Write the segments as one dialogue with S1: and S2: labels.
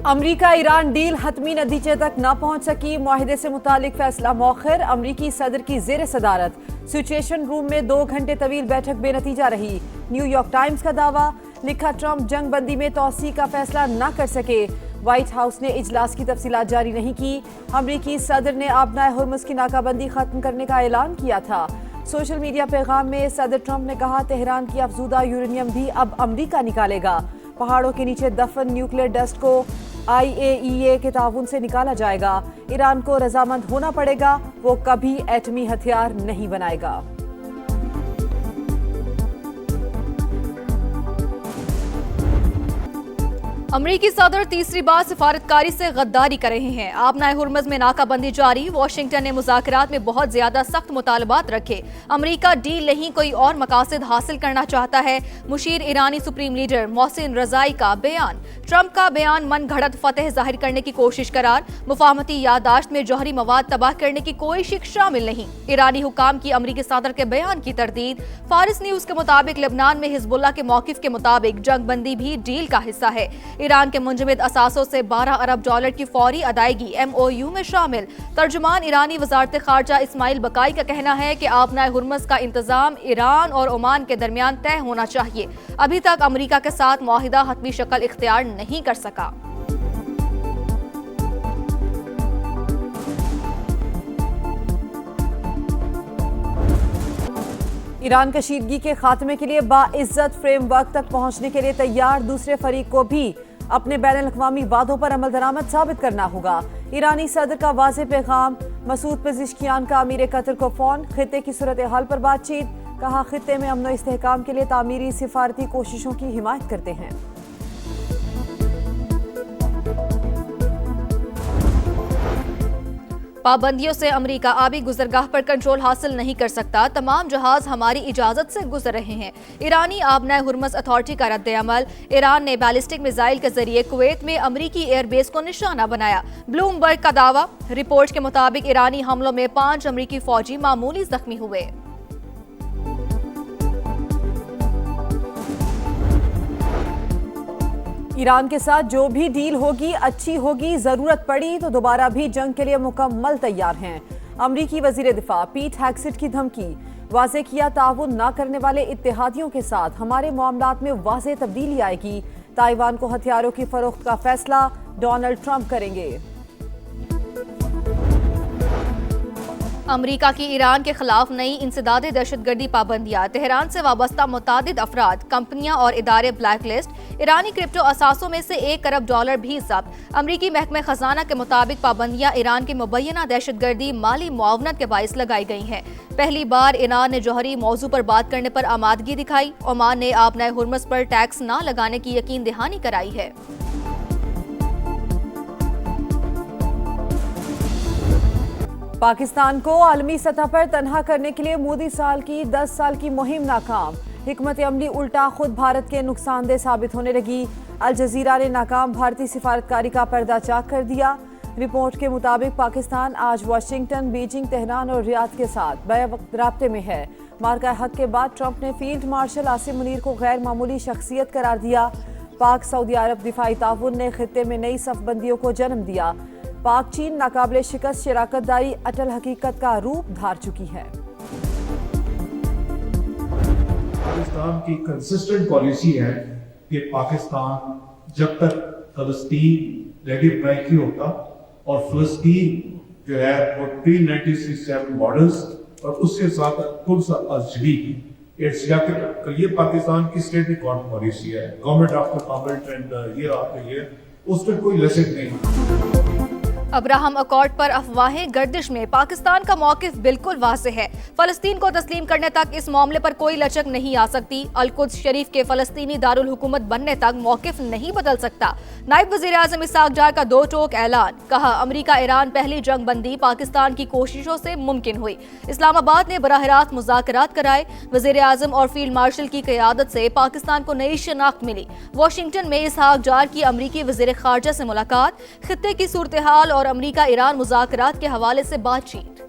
S1: अमरीका Iran deal हतमी नतीजे तक न पहुंच सकी। मुआहिदे से मुतालिक फैसला मौखर। अमरीकी सदर की जेर सदारत सिचुएशन रूम में 2 घंटे तवील बैठक बेनतीजा रही। न्यूयॉर्क टाइम्स का दावा, लिखा ट्रंप जंग बंदी में तोसी का फैसला न कर सके। व्हाइट हाउस ने इजलास की तफसीलात जारी नहीं की। अमरीकी सदर ने आबनाए हुर्मुज की नाकाबंदी खत्म करने का ऐलान किया था। सोशल मीडिया पैगाम में सदर ट्रंप ने कहा, तेहरान की अफजूदा यूरेनियम भी अब अमरीका निकालेगा। पहाड़ों के नीचे दफन न्यूक्लियर डस्ट को IAEA के ताउन से निकाला जाएगा। ईरान को रजामंद होना पड़ेगा, वो कभी एटमी हथियार नहीं बनाएगा।
S2: अमरीकी सदर तीसरी बार सिफारतकारी से गद्दारी कर रहे हैं। आबनाए हुर्मुज में नाकाबंदी जारी। वाशिंगटन ने मुज़ाकरात में बहुत ज्यादा सख्त मुतालबात रखे। अमरीका डील नहीं कोई और मकासद हासिल करना चाहता है। मुशीर ईरानी सुप्रीम लीडर मोहसिन रजाई का बयान। ट्रंप का बयान मन घड़त फतेह जाहिर करने की कोशिश करार। मुफाहमती यादाश्त में जौहरी मवाद तबाह करने की कोई शिक शामिल नहीं। ईरानी हुकाम की अमरीकी सदर के बयान की तरदीद। फारिस न्यूज के मुताबिक लेबनान में हिजबुल्लाह के मौकिफ के मुताबिक जंग बंदी भी डील का हिस्सा है। ईरान के मुंजमद असासों से $12 अरब की फौरी अदायगी MOU में शामिल। तर्जुमान ईरानी वजारत खारजा इस्माइल बकाई का कहना है कि आबनाए हुर्मुज का इंतजाम ईरान और ओमान के दरमियान तय होना चाहिए। अभी तक अमरीका के साथ मुआहिदा हतमी शक्ल इख्तियार नहीं कर सका।
S1: ईरान कशीदगी के खात्मे के लिए बाइज्जत फ्रेमवर्क तक पहुंचने के लिए तैयार। दूसरे फरीक को भी अपने बैनुल-अक़वामी वादों पर अमल दरामद साबित करना होगा। ईरानी सदर का वाज़ेह पैगाम। मसूद पेज़ेश्कियान का अमीर कतर को फोन। खित्ते की सूरत हाल पर बातचीत। कहा, खित्ते में अमन व इस्तेहकाम के लिए तामीरी सिफारती कोशिशों की हिमायत करते हैं।
S2: पाबंदियों से अमरीका आबी गुजरगाह पर कंट्रोल हासिल नहीं कर सकता। तमाम जहाज हमारी इजाजत से गुजर रहे हैं। ईरानी आबनाए हुर्मुज अथॉरिटी का रद्द-ए-अमल। ईरान ने बैलिस्टिक मिसाइल के जरिए कुवैत में अमरीकी एयरबेस को निशाना बनाया। ब्लूमबर्ग का दावा। रिपोर्ट के मुताबिक ईरानी हमलों में 5 अमरीकी फौजी मामूली जख्मी हुए।
S1: ईरान के साथ जो भी डील होगी अच्छी होगी। जरूरत पड़ी तो दोबारा भी जंग के लिए मुकम्मल तैयार हैं। अमरीकी वजीर दिफा पीट हेग्सेट की धमकी। वाज़ेह किया, ताउन न करने वाले इत्तेहादियों के साथ हमारे मामलात में वाज़ेह तब्दीली आएगी। ताइवान को हथियारों की फरोख्त का फैसला डोनाल्ड ट्रंप करेंगे।
S2: अमरीका की ईरान के खिलाफ नई इंसदाद दहशतगर्दी पाबंदियां। तेहरान से वाबस्ता मुतादिद अफराद, कंपनियां और इदारे ब्लैक लिस्ट। ईरानी क्रिप्टो असासों में से $1 अरब भी जब्त। अमरीकी महकमे खजाना के मुताबिक पाबंदियां ईरान की मुबैना दहशतगर्दी माली मुआवनत के बाइस लगाई गई हैं। पहली बार ईरान ने जौहरी मौजू पर बात करने पर आमादगी दिखाई। ओमान ने आबनाए हुर्मुज पर टैक्स न लगाने की यकीन दहानी कराई है।
S1: पाकिस्तान को आलमी सतह पर तनहा करने के लिए मोदी साल की 10 साल की मुहिम नाकाम। हिकमत अमली उल्टा खुद भारत के नुकसानदेह साबित होने लगी। अल जजीरा ने नाकाम भारतीय सिफारतकारी का पर्दा चाक कर दिया। रिपोर्ट के मुताबिक पाकिस्तान आज वाशिंगटन, बीजिंग, तेहरान और रियाद के साथ बैवक्त राब्ते में है। मार्का हक के बाद ट्रंप ने फील्ड मार्शल आसिम मुनीर को गैर मामूली शख्सियत करार दिया। पाक सऊदी अरब दिफाई ताउन ने खित्ते में नई सफबंदियों को जन्म दिया। पाक चीन नाकाबिले शिकस्त शराकतदारी अटल हकीकत का रूप धार चुकी है।
S3: पाकिस्तान की कंसिस्टेंट पॉलिसी है कि पाकिस्तान जब तक फलस्तीन रेडिफाई नहीं होता और फलस्तीन जो है वो pre-1967 मॉडल्स और उसके साथ खुद सा अजली ये पाकिस्तान की स्टेट गवर्नमेंट पॉलिसी है। Government after government and year after year उस पर कोई लचक नहीं।
S2: अब्राहम अकॉर्ड पर अफवाहें गर्दिश में। पाकिस्तान का मौकिफ बिल्कुल वाज़ेह है। फलस्तीन को तस्लीम करने तक इस मामले पर कोई लचक नहीं आ सकती। अल-कुद्स शरीफ के फलस्तीनी दारुल हुकूमत बनने तक मौकिफ नहीं बदल सकता। नायब वज़ीर आज़म इसहाक डार का 2 टोक ऐलान। कहा, अमरीका ईरान पहली जंग बंदी पाकिस्तान की कोशिशों से मुमकिन हुई। इस्लामाबाद ने बराह रास्त मुज़ाकरात कराए। वज़ीर आज़म और फील्ड मार्शल की क़यादत से पाकिस्तान को नई शनाख्त मिली। वाशिंगटन में इसहाक डार की अमरीकी वज़ीर ख़ारजा से मुलाकात। खित्ते की सूरत हाल और अमरीका ईरान मुज़ाकरात के हवाले से बातचीत।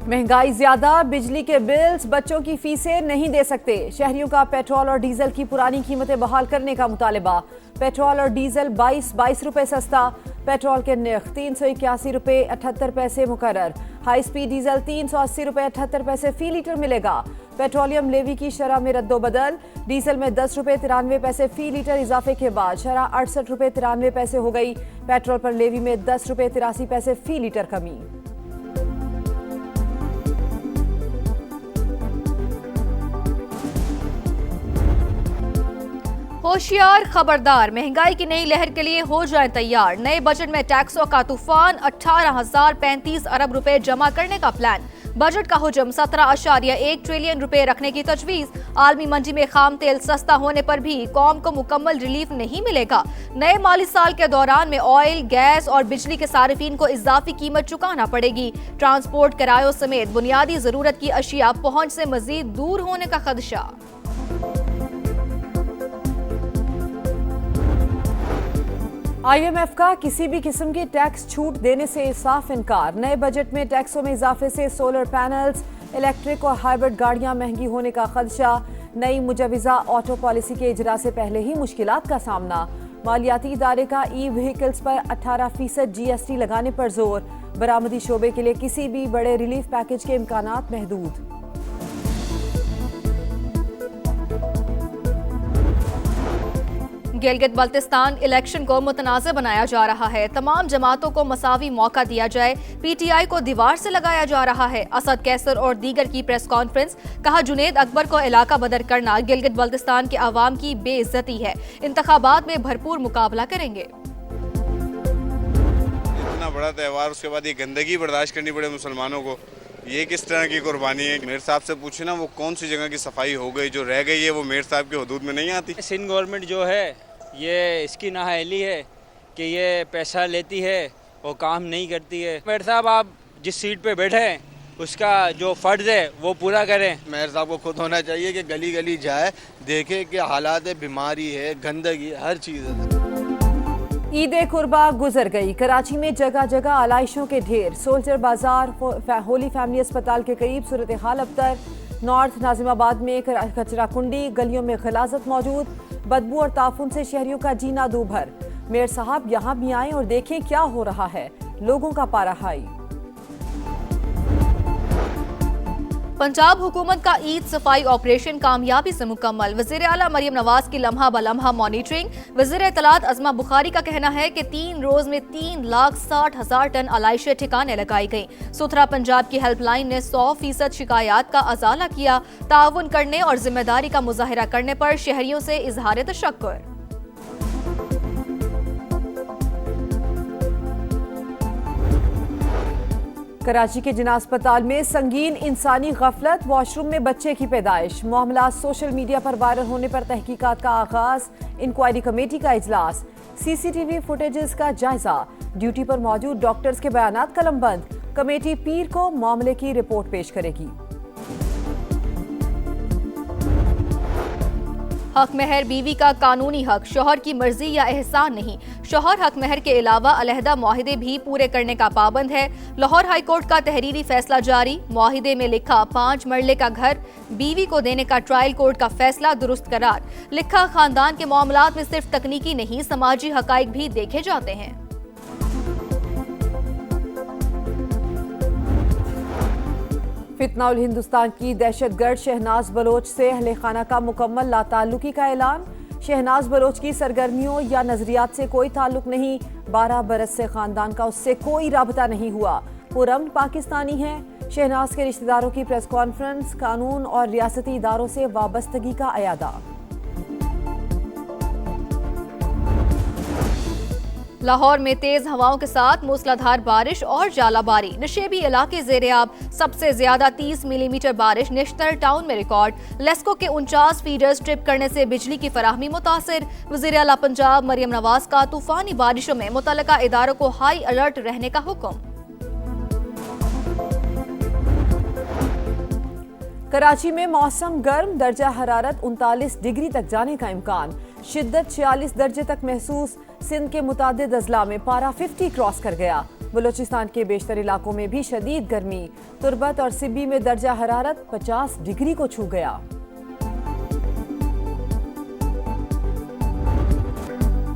S1: महंगाई ज्यादा, बिजली के बिल्स, बच्चों की फीसें नहीं दे सकते। शहरियों का पेट्रोल और डीजल की पुरानी कीमतें बहाल करने का मुतालबा। पेट्रोल और डीजल 22 रुपए सस्ता। पेट्रोल के नर्ख 381 रुपए 78 पैसे मुकर्रर। हाई स्पीड डीजल 380 रुपए 78 पैसे फी लीटर मिलेगा। पेट्रोलियम लेवी की शरह में रद्दोबदल। डीजल में 10 रुपए 93 पैसे फी लीटर इजाफे के बाद शरह 68 रुपए 93 पैसे हो गई। पेट्रोल पर लेवी में 10 रुपए 83 पैसे फी लीटर कमी।
S2: होशियार खबरदार, महंगाई की नई लहर के लिए हो जाएं तैयार। नए बजट में टैक्सों का तूफान, 18,035 अरब रुपए जमा करने का प्लान। बजट का हुजम 17.1 ट्रिलियन रुपए रखने की तजवीज। आलमी मंडी में खाम तेल सस्ता होने पर भी कौम को मुकम्मल रिलीफ नहीं मिलेगा। नए माली साल के दौरान में ऑयल, गैस और बिजली के सार्फिन को इजाफी कीमत चुकाना पड़ेगी। ट्रांसपोर्ट किरायों समेत बुनियादी जरूरत की अशिया पहुंच से मजीद दूर होने का खदशा।
S1: IMF का किसी भी किस्म की टैक्स छूट देने से साफ इनकार। नए बजट में टैक्सों में इजाफे से सोलर पैनल्स, इलेक्ट्रिक और हाइब्रिड गाड़ियां महंगी होने का खदशा। नई मुजवजा ऑटो पॉलिसी के इजरा से पहले ही मुश्किलात का सामना। मालियाती इदारे का ई व्हीकल्स पर 18% GST लगाने पर जोर। बरामदी शोबे के लिए किसी भी बड़े रिलीफ पैकेज के इम्कानात महदूद।
S2: गिलगित बल्तिस्तान इलेक्शन को मुतनाज़ बनाया जा रहा है। तमाम जमातों को मसावी मौका दिया जाए। PTI को दीवार से लगाया जा रहा है। असद कैसर और दीगर की प्रेस कॉन्फ्रेंस। कहा जुनेद अकबर को इलाका बदर करना गिलगित बल्तिस्तान के अवाम की बेइज्जती है। इंतखाबात में भरपूर मुकाबला करेंगे।
S4: इतना बड़ा त्यौहार, उसके बाद ये गंदगी बर्दाश्त करनी पड़े मुसलमानों को, ये किस तरह की कुर्बानी है। मेयर साहब से पूछे ना, वो कौन सी जगह की सफाई हो गई, जो रह गई है वो मेयर साहब के हुदूद में नहीं आती।
S5: सिंध गवर्नमेंट जो है ये इसकी नाअहली है कि ये पैसा लेती है और काम नहीं करती है। मेयर साहब आप जिस सीट पे बैठे हैं उसका जो फ़र्ज़ है वो पूरा करें।
S6: मेयर साहब को खुद होना चाहिए कि गली गली जाए, देखे कि हालात बीमारी है, गंदगी, हर चीज़ है।
S1: ईद कुर्बा गुजर गई। कराची में जगह जगह आलाइशों के ढेर। सोल्जर बाजार, होली फैमिली अस्पताल के करीब सूरत हाल अबतर। नॉर्थ नाजिमाबाद में कचरा कुंडी, गलियों में गलाजत मौजूद। बदबू और ताफुन से शहरियों का जीना दूभर। मेयर साहब यहाँ भी आए और देखें क्या हो रहा है। लोगों का पारा हाई।
S2: पंजाब हुकूमत का ईद सफाई ऑपरेशन कामयाबी से मुकम्मल। वज़ीर आला मरियम नवाज की लम्हा बलम्हा मॉनिटरिंग। वज़ीर इत्तलात अज़मा बुखारी का कहना है कि 3 रोज में 3,60,000 टन अलाइशे ठिकाने लगाई गई। सुथरा पंजाब की हेल्पलाइन ने 100% शिकायत का अजाला किया। ताउन करने और जिम्मेदारी का मुजाहिरा करने पर शहरियों से इजहार तशक्कुर।
S1: कराची के जिना अस्पताल में संगीन इंसानी गफलत, वॉशरूम में बच्चे की पैदाइश। मामला सोशल मीडिया पर वायरल होने पर तहकीकात का आगाज। इंक्वायरी कमेटी का इजलास। CCTV फुटेजेस का जायजा। ड्यूटी पर मौजूद डॉक्टर्स के बयानात कलमबंद। कमेटी पीर को मामले की रिपोर्ट पेश करेगी।
S2: हक महर बीवी का कानूनी हक, शौहर की मर्जी या एहसान नहीं। शौहर हक महर के अलावा अलहदा मुआहिदे भी पूरे करने का पाबंद है। लाहौर हाई कोर्ट का तहरीरी फैसला जारी। मुआहिदे में लिखा 5 मरले का घर बीवी को देने का ट्रायल कोर्ट का फैसला दुरुस्त करार। लिखा खानदान के मामलात में सिर्फ तकनीकी नहीं, समाजी हकाइक भी देखे जाते हैं।
S1: फितना उल हिंदुस्तान की दहशतगर्द शहनाज बलोच से अहले खाना का मुकम्मल लाताल्लुकी का ऐलान। शहनाज बलोच की सरगर्मियों या नजरियात से कोई ताल्लुक नहीं। 12 बरस से खानदान का उससे कोई राबता नहीं हुआ। पुरअमन पाकिस्तानी है। शहनाज के रिश्तेदारों की प्रेस कॉन्फ्रेंस। कानून और रियासती इदारों से वाबस्तगी का अयादा।
S2: लाहौर में तेज हवाओं के साथ मूसलाधार बारिश और जालाबारी। नशेबी इलाके ज़ेरे-आब। सबसे ज्यादा 30 मिलीमीटर बारिश निश्तर टाउन में रिकॉर्ड। लेस्को के 49 फीडर्स ट्रिप करने से बिजली की फराहमी मुतासिर। वज़ीर आला पंजाब मरियम नवाज का तूफानी बारिशों में मुतल्लका इदारों को हाई अलर्ट रहने का हुक्म। कराची में मौसम गर्म, दर्जा हरारत 39 डिग्री तक जाने का इम्कान।
S1: शिद्दत 46 दर्जे तक महसूस। सिंध के मुतादिद अजला में पारा 50 क्रॉस कर गया। बलूचिस्तान के बेशतर इलाकों में भी शदीद गर्मी। तुर्बत और सिब्बी में दर्जा हरारत 50 डिग्री को छू गया।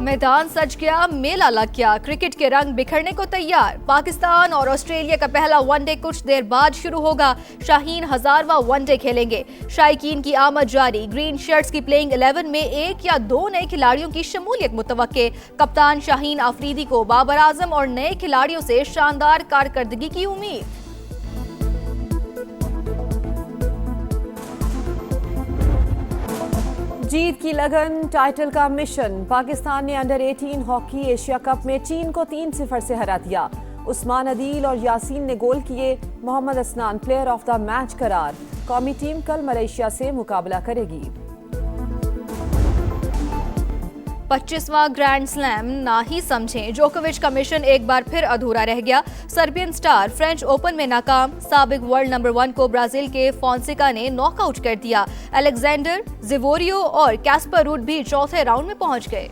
S2: मैदान सज गया, मेला लग गया, क्रिकेट के रंग बिखरने को तैयार। पाकिस्तान और ऑस्ट्रेलिया का पहला वनडे कुछ देर बाद शुरू होगा। शाहीन 1000वां वनडे खेलेंगे। शायकीन की आमद जारी। ग्रीन शर्ट्स की प्लेइंग 11 में 1 या 2 नए खिलाड़ियों की शमूलियत मुतवक्के। कप्तान शाहीन आफरीदी को बाबर आजम और नए खिलाड़ियों से शानदार कारकर्दगी की उम्मीद।
S1: जीत की लगन, टाइटल का मिशन। पाकिस्तान ने अंडर 18 हॉकी एशिया कप में चीन को 3-0 से हरा दिया। उस्मान अदील और यासीन ने गोल किए। Mohammad Asnan player of the match करार। कौमी टीम कल मलेशिया से मुकाबला करेगी।
S2: 25वां ग्रैंड स्लैम ना ही समझें, जोकोविच का मिशन एक बार फिर अधूरा रह गया। सर्बियन स्टार फ्रेंच ओपन में नाकाम। साबिक वर्ल्ड नंबर 1 को ब्राजील के फोंसेका ने नॉकआउट कर दिया। अलेक्जेंडर जिवोरियो और कैस्पर रूड भी चौथे राउंड में पहुंच गए।